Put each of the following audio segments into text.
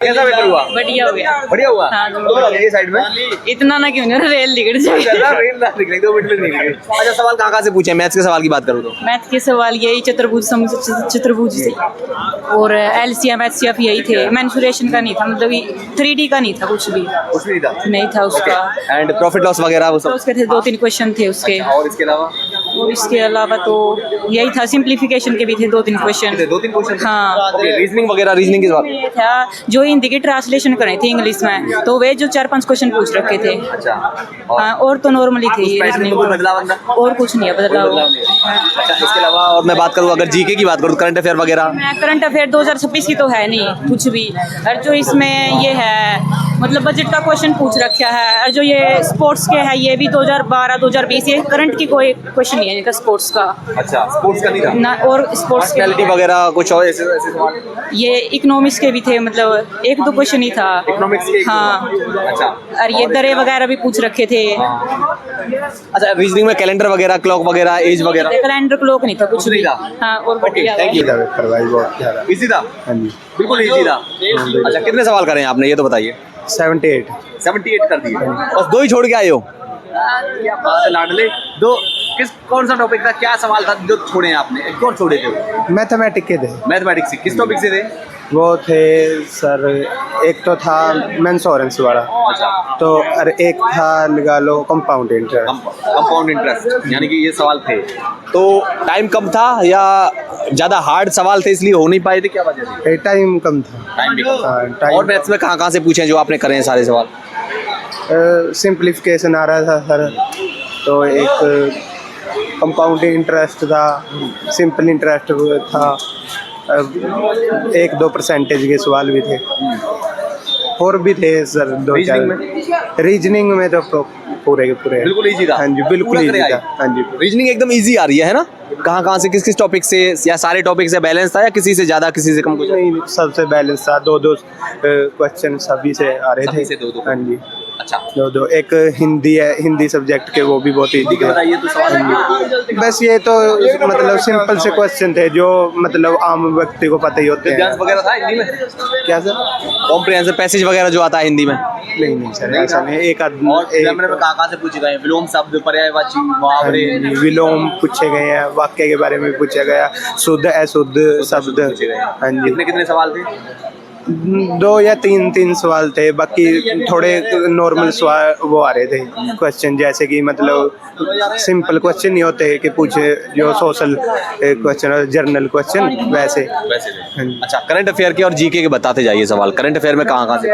कैसा पेपर हुआ? बढ़िया हो गया। बढ़िया हुआ। हाँ, तो बता दे साइड में। इतना ना क्यों नहीं, रेल निकल जाए। रेल ना निकले, 2 मिनट में नहीं निकले। अच्छा, सवाल कहाँ से पूछे? मैथ्स के सवाल की बात करूँ तो मैथ के सवाल यही चतुर्भुज से और एलसीएम एचसीएफ यही थे। मेंसुरेशन का नहीं था, मतलब 3D का नहीं था, कुछ भी नहीं था उसका। एंड प्रॉफिट लॉस वगैरह वो तो सब? उसके थे 2-3 क्वेश्चन थे उसके। और इसके अलावा? और इसके अलावा तो यही था, सिंप्लीफिकेशन के भी थे 2-3 क्वेश्चन। 2-3 क्वेश्चन? हाँ। रीजनिंग वगैरह, रीजनिंग के सवाल ये था जो हिंदी की ट्रांसलेशन करे थे इंग्लिश में, तो वे जो 4-5 क्वेश्चन पूछ रखे थे। अच्छा। हाँ, और तो नॉर्मली थे ये रीजनिंग में बदलाव अंदर? और कुछ नहीं है बदलाव। अच्छा, इसके अलावा और मैं बात करूँ, अगर जीके की बात करूँ, करंट अफेयर वगैरह? करंट अफेयर 2026 की तो है नहीं कुछ भी। और जो इसमें ये है मतलब बजट का क्वेश्चन पूछ रखा है, और जो ये स्पोर्ट्स के है ये भी 2012-2020, ये करंट की कोई क्वेश्चन नहीं है इनका स्पोर्ट्स का। अच्छा, स्पोर्ट्स का नहीं था ना, और स्पोर्ट्स के पर्सनैलिटी वगैरह कुछ और ऐसे ऐसे सवाल? ये इकोनॉमिक्स के भी थे, मतलब 1-2 क्वेश्चन ही था इकोनॉमिक्स के? हाँ। अच्छा। और ये दरें वगैरह भी पूछ रखे थे। अच्छा, रीजनिंग में कैलेंडर वगैरह, क्लॉक वगैरह, एज वगैरह? कैलेंडर क्लॉक नहीं था, कुछ भी। हाँ, और बढ़िया। Thank you. इजी था? हाँ जी, बिल्कुल इजी था। अच्छा, कितने सवाल करें आपने ये तो बताइए? 78 कर दिए। बस 2 ही छोड़ के आए हो? क्या बात है लाडले। कौन सा टॉपिक था, क्या सवाल था जो छोड़े आपने? एक और छोड़े थे? मैथमेटिक्स के थे। मैथमेटिक्स से किस टॉपिक से थे? वो थे सर, एक तो था मेंसुरेंस वाला। अच्छा। तो और एक था लगा लो कंपाउंड इंटरेस्ट। कंपाउंड इंटरेस्ट, यानी कि ये सवाल थे। तो टाइम कम था या ज्यादा हार्ड सवाल थे इसलिए हो नहीं पाए थे, क्या वजह थी? टाइम कम था। टाइम भी कम। हाँ, टाइम। और मैथ्स में कहाँ से पूछे जो आपने करे हैं सारे सवाल? सिंप्लीफिकेशन आ रहा था सर, तो एक कंपाउंड इंटरेस्ट था, सिंपल इंटरेस्ट था, 1-2 परसेंटेज के सवाल भी थे, और भी थे सर 2-4। रीजनिंग में तो पूरे के पूरे बिल्कुल इजी था। हाँ जी, बिल्कुल इजी था। हाँ जी, रीजनिंग एकदम इजी आ रही है ना? कहाँ से किस टॉपिक से, या सारे टॉपिक से बैलेंस था, या किसी से ज्यादा किसी से कम? कुछ नहीं, सबसे बैलेंस था। 2-2 क्वेश्चन सभी से आ रहे थे। से 2-2? हाँ जी। अच्छा। 2-2। एक हिंदी है, हिंदी सब्जेक्ट के, वो भी बहुत इजी थे। बताइए तो सवाल। बस ये तो मतलब सिंपल से क्वेश्चन थे जो मतलब आम व्यक्ति को पता ही होते हैं। वगैरह था हिंदी में? क्या सर? कॉम्प्रिहेंसिव पैसेज वगैरह जो आता है हिंदी में? नहीं सर, ऐसा नहीं। एक आदमी कहाँ से पूछे गए? विलोम शब्द, पर्यायवाची, मुहावरे? विलोम पूछे गए हैं, वाक्य के बारे में पूछा गया, शुद्ध अशुद्ध शब्द। हाँ जी। कितने सवाल थे? 2 या 3 सवाल थे, बाकी थोड़े नॉर्मल सवाल वो आ रहे थे क्वेश्चन, जैसे कि मतलब सिंपल क्वेश्चन नहीं होते कि पूछे जो सोशल क्वेश्चन, जर्नल क्वेश्चन वैसे। अच्छा, करंट अफेयर के और जीके के बताते जाइए सवाल। करंट अफेयर में कहाँ से?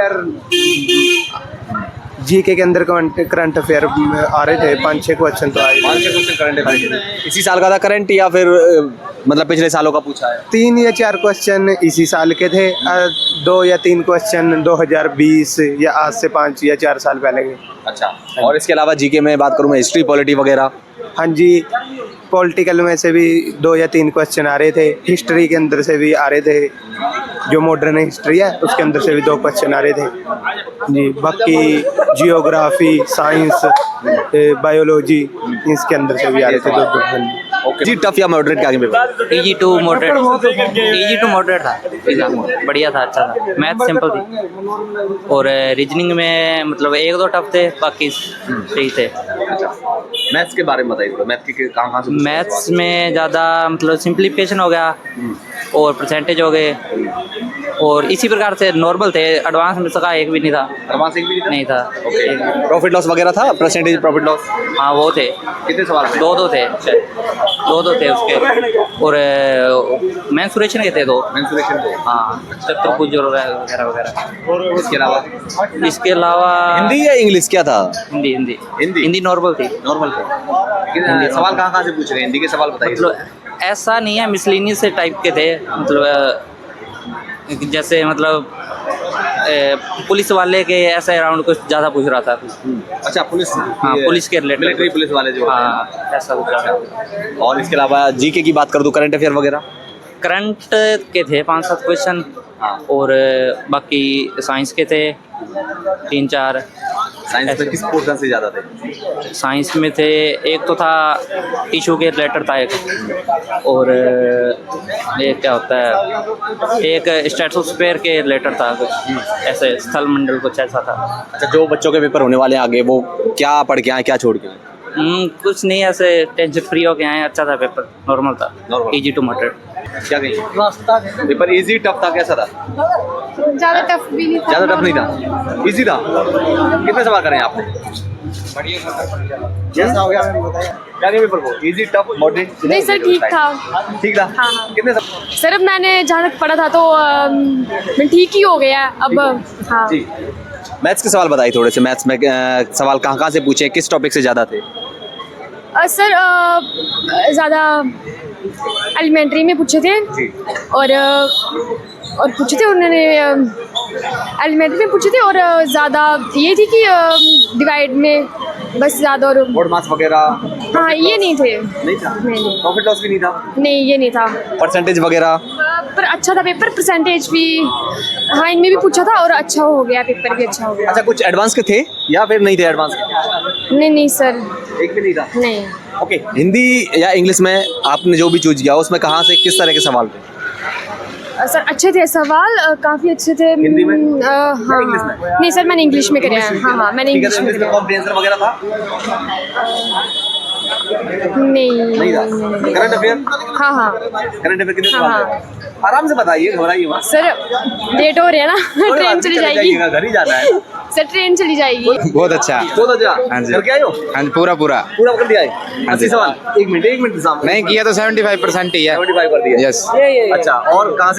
जीके के अंदर करंट अफेयर आ रहे थे, 5-6 क्वेश्चन तो आए। 5-6 क्वेश्चन करंट अफेयर इसी साल का था करंट, या फिर मतलब पिछले सालों का पूछा है? 3 या 4 क्वेश्चन इसी साल के थे, 2 या 3 क्वेश्चन 2020 या आज से 5 या 4 साल पहले के। अच्छा। और इसके अलावा जीके में बात करूँ मैं, हिस्ट्री पॉलिटी वगैरह? हाँ जी, पॉलिटिकल में से भी 2 या 3 क्वेश्चन आ रहे थे, हिस्ट्री के अंदर से भी आ रहे थे, जो मॉडर्न हिस्ट्री है उसके अंदर से भी 2 क्वेश्चन आ रहे थे जी। बाकी जियोग्राफी, साइंस, बायोलॉजी, इसके अंदर से भी आ रहे थे 2-2। ओके जी। टफ या मॉडरेट क्या पेपर? इजी टू मॉडरेट था एग्जाम, बढ़िया था, अच्छा था। मैथ सिंपल थी, और रीजनिंग में मतलब 1-2 टफ थे, बाकी सही थे। मैथ्स के बारे में बताइए, मैथ के कहाँ से? मैथ्स में ज़्यादा मतलब सिंप्लीफिकेशन हो गया और परसेंटेज हो गए, और इसी प्रकार से नॉर्मल थे। एडवांस में सका एक भी नहीं था। एडवांस एक भी नहीं था। प्रॉफिट लॉस वगैरह था, परसेंटेज प्रॉफिट लॉस? हाँ, वो थे। कितने सवाल? 2-2 थे, 2-2 थे उसके, और मेंसुरेशन के थे 2। मेंसुरेशन को? हाँ, चतुर्भुज वगैरह वगैरह। इसके अलावा हिंदी या इंग्लिश क्या था? हिंदी नॉर्मल थी। नॉर्मल थे। सवाल कहाँ से पूछ रहे हैं? हिंदी के सवाल बताइए। मतलब ऐसा नहीं है, मिसलिनियस से टाइप के थे, मतलब जैसे मतलब पुलिस वाले के ऐसे अराउंड कुछ ज़्यादा पूछ रहा था। अच्छा, पुलिस? हाँ, पुलिस के रिलेटेड, मिलिट्री पुलिस वाले जो? हाँ, ऐसा कुछ रहा था। और इसके अलावा जीके की बात कर दूँ, करंट अफेयर वगैरह? करंट के थे 5-7 क्वेश्चन, और बाकी साइंस के थे 3-4, साइंस में किस पोर्शन से ज़्यादा थे? साइंस में थे, एक तो था टिश्यू के रिलेटेड था एक, और एक क्या होता है, एक स्ट्रेटोस्फीयर के रिलेटेड था कुछ ऐसे, स्थल मंडल कुछ ऐसा था। अच्छा, जो बच्चों के पेपर होने वाले हैं आगे, वो क्या पढ़ के आए, क्या छोड़ के आए? कुछ नहीं, ऐसे टेंशन फ्री हो के आए, अच्छा था पेपर, नॉर्मल था, Normal। Easy to moderate. क्या कहीं पेपर इजी टफ था, कैसा था? ज़्यादा टफ भी नहीं था, ज़्यादा टफ नहीं था, इजी था। कितने सवाल करें आपने? जैसा हो गया मैंने बताया। क्या कहीं पेपर को इजी टफ मॉडरेट? नहीं सर, ठीक था। ठीक था। हाँ, हाँ। कितने सवाल? सर अब मैंने जहाँ तक पढ़ा था तो मैं ठीक ही हो गया अब। हाँ जी, मैथ्स के सवाल बताइए थोड़े से। मैथ्स में सवाल कहाँ से पूछे, किस टॉपिक से ज़्यादा थे? सर ज़्यादा एलिमेंट्री में पूछे थे, जी। और पूछे थे उन्होंने, एलिमेंट्री में पूछे थे, और ज़्यादा ये थी कि डिवाइड में बस ज़्यादा, और बोर्ड मार्क्स वगैरह? हाँ ये नहीं थे। नहीं था। नहीं। प्रॉफिट लॉस भी नहीं था? नहीं ये नहीं था। परसेंटेज वगैरह? पर अच्छा था पेपर, परसेंटेज भी हाँ इनमें भी पूछा था, और अच्छा हो गया, पेपर भी अच्छा हो गया। अच्छा, कुछ एडवांस के थे या फिर नहीं थे एडवांस के? नहीं सर, एक भी नहीं था। नहीं। ओके, हिंदी या इंग्लिश में आपने जो भी चूज किया उसमें कहाँ से किस तरह के सवाल थे? सर अच्छे थे सवाल, काफ़ी अच्छे थे। हिंदी में? हाँ इंग्लिश में? नहीं सर, मैंने इंग्लिश में करे हैं। हाँ मैंने ठीक है, तो इंग्लिश में इंग्लिश में करे कॉम्प्रिहेंशन वगैरह था? हैं। नहीं था। Current affair? हाँ करंट अफेयर कितने हाँ, सवाल थे? आराम से बताइए, घबराइए मत। सर लेट हो रहे हैं ना, ट्रेन चली जाएगी। घर ही जाना है। सर ट्रेन चली जाएगी। बहुत अच्छा। बहुत अच्छा। हाँ जी। करके आए हो? हाँ जी, पूरा पूरा कर दिया है? 80 सवाल? एक मिनट सामने। नहीं किया तो 75% ही है। 75 कर दिया। यस। अच्छा, और कहाँ से